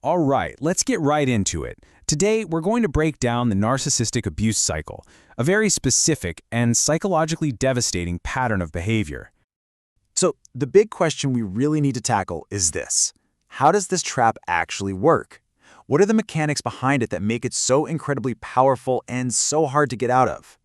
All right, let's get right into it. Today, we're going to break down the narcissistic abuse cycle, a very specific and psychologically devastating pattern of behavior. So, the big question we really need to tackle is this. How does this trap actually work? What are the mechanics behind it that make it so incredibly powerful and so hard to get out of?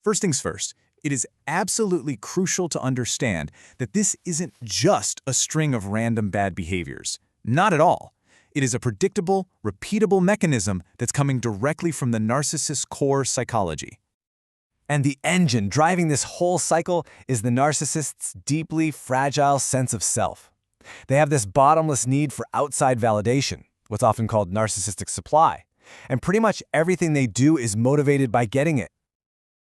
First things first, it is absolutely crucial to understand that this isn't just a string of random bad behaviors. Not at all. It is a predictable, repeatable mechanism that's coming directly from the narcissist's core psychology. And the engine driving this whole cycle is the narcissist's deeply fragile sense of self. They have this bottomless need for outside validation, what's often called narcissistic supply, and pretty much everything they do is motivated by getting it.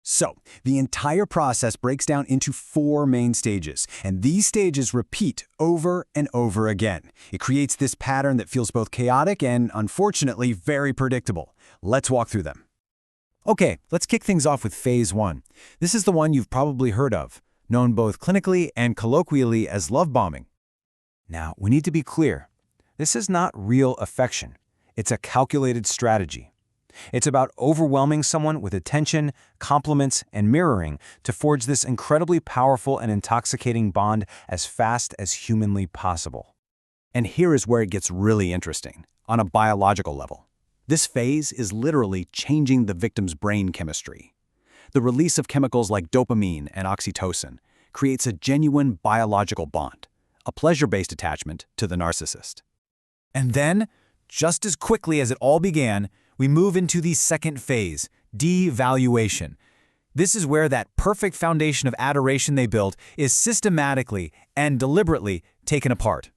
So, the entire process breaks down into 4 main stages, and these stages repeat over and over again. It creates this pattern that feels both chaotic and, unfortunately, very predictable. Let's walk through them. Okay, let's kick things off with Phase 1. This is the one you've probably heard of, known both clinically and colloquially as love bombing. Now, we need to be clear. This is not real affection. It's a calculated strategy. It's about overwhelming someone with attention, compliments, and mirroring to forge this incredibly powerful and intoxicating bond as fast as humanly possible. And here is where it gets really interesting, on a biological level. This phase is literally changing the victim's brain chemistry. The release of chemicals like dopamine and oxytocin creates a genuine biological bond, a pleasure-based attachment to the narcissist. And then, just as quickly as it all began, we move into the second phase, devaluation. This is where that perfect foundation of adoration they built is systematically and deliberately taken apart.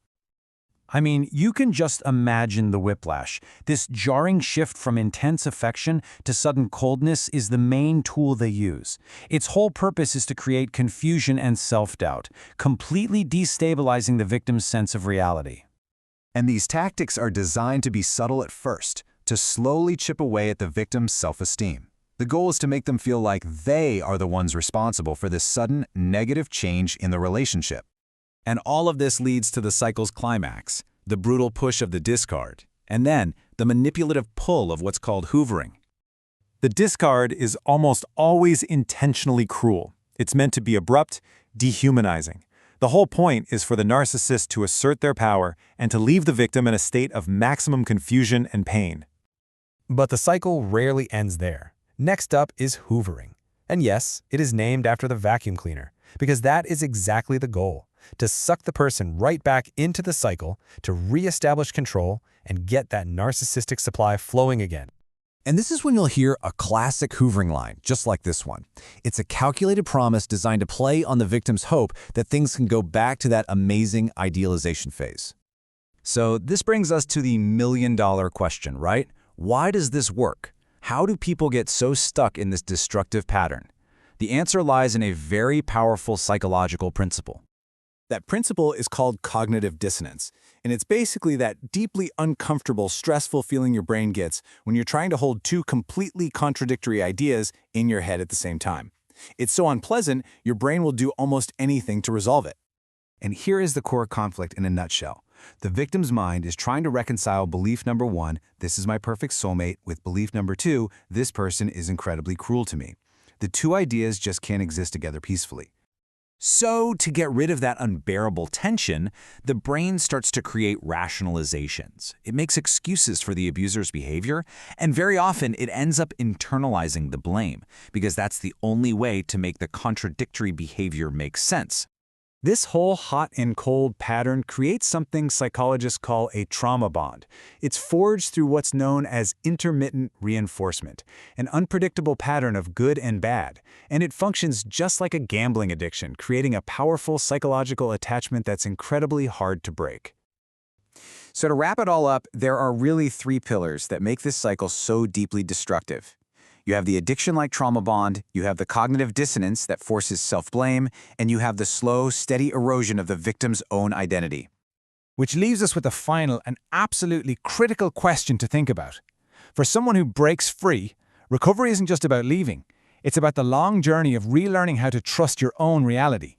I mean, you can just imagine the whiplash. This jarring shift from intense affection to sudden coldness is the main tool they use. Its whole purpose is to create confusion and self-doubt, completely destabilizing the victim's sense of reality. And these tactics are designed to be subtle at first, to slowly chip away at the victim's self-esteem. The goal is to make them feel like they are the ones responsible for this sudden negative change in the relationship. And all of this leads to the cycle's climax, the brutal push of the discard, and then the manipulative pull of what's called hoovering. The discard is almost always intentionally cruel. It's meant to be abrupt, dehumanizing. The whole point is for the narcissist to assert their power and to leave the victim in a state of maximum confusion and pain. But the cycle rarely ends there. Next up is hoovering. And yes, it is named after the vacuum cleaner, because that is exactly the goal, to suck the person right back into the cycle, to reestablish control, and get that narcissistic supply flowing again. And this is when you'll hear a classic hoovering line, just like this one. It's a calculated promise designed to play on the victim's hope that things can go back to that amazing idealization phase. So this brings us to the million-dollar question, right? Why does this work? How do people get so stuck in this destructive pattern? The answer lies in a very powerful psychological principle. That principle is called cognitive dissonance, and it's basically that deeply uncomfortable, stressful feeling your brain gets when you're trying to hold 2 completely contradictory ideas in your head at the same time. It's so unpleasant, your brain will do almost anything to resolve it. And here is the core conflict in a nutshell. The victim's mind is trying to reconcile belief number 1, this is my perfect soulmate, with belief number 2, this person is incredibly cruel to me. The 2 ideas just can't exist together peacefully. So, to get rid of that unbearable tension, the brain starts to create rationalizations. It makes excuses for the abuser's behavior, and very often it ends up internalizing the blame, because that's the only way to make the contradictory behavior make sense. This whole hot and cold pattern creates something psychologists call a trauma bond. It's forged through what's known as intermittent reinforcement, an unpredictable pattern of good and bad, and it functions just like a gambling addiction, creating a powerful psychological attachment that's incredibly hard to break. So to wrap it all up, there are really 3 pillars that make this cycle so deeply destructive. You have the addiction-like trauma bond, you have the cognitive dissonance that forces self-blame, and you have the slow, steady erosion of the victim's own identity. Which leaves us with the final and absolutely critical question to think about. For someone who breaks free, recovery isn't just about leaving. It's about the long journey of relearning how to trust your own reality.